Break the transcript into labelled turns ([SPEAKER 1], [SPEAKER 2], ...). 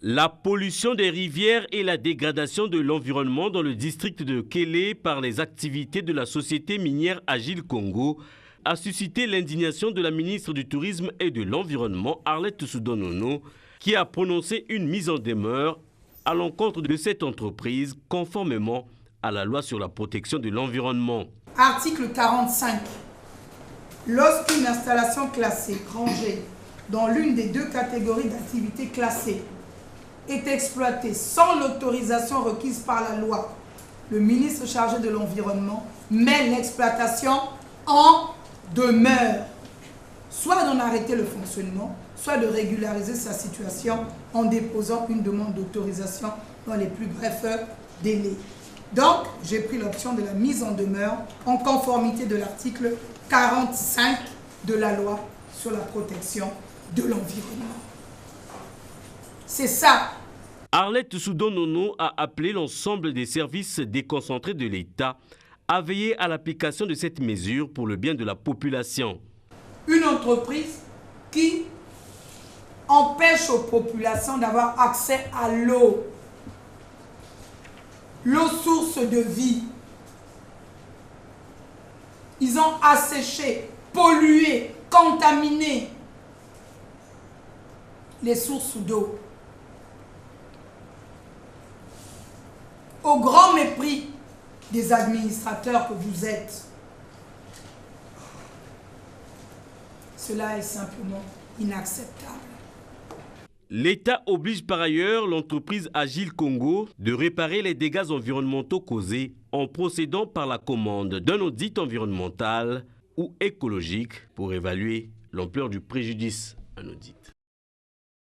[SPEAKER 1] La pollution des rivières et la dégradation de l'environnement dans le district de Kélé par les activités de la société minière Agile Congo a suscité l'indignation de la ministre du Tourisme et de l'Environnement, Arlette Soudan-Nono, qui a prononcé une mise en demeure à l'encontre de cette entreprise conformément à la loi sur la protection de l'environnement.
[SPEAKER 2] Article 45. Lorsqu'une installation classée, rangée dans l'une des deux catégories d'activités classées, est exploité sans l'autorisation requise par la loi, le ministre chargé de l'Environnement met l'exploitation en demeure, soit d'en arrêter le fonctionnement, soit de régulariser sa situation en déposant une demande d'autorisation dans les plus brefs délais. Donc, j'ai pris l'option de la mise en demeure en conformité de l'article 45 de la loi sur la protection de l'environnement. C'est ça.
[SPEAKER 1] Arlette Soudan-Nono a appelé l'ensemble des services déconcentrés de l'État à veiller à l'application de cette mesure pour le bien de la population.
[SPEAKER 2] Une entreprise qui empêche aux populations d'avoir accès à l'eau, l'eau source de vie. Ils ont asséché, pollué, contaminé les sources d'eau. Au grand mépris des administrateurs que vous êtes. Cela est simplement inacceptable.
[SPEAKER 1] L'État oblige par ailleurs l'entreprise Agile Congo de réparer les dégâts environnementaux causés en procédant par la commande d'un audit environnemental ou écologique pour évaluer l'ampleur du préjudice. Un audit.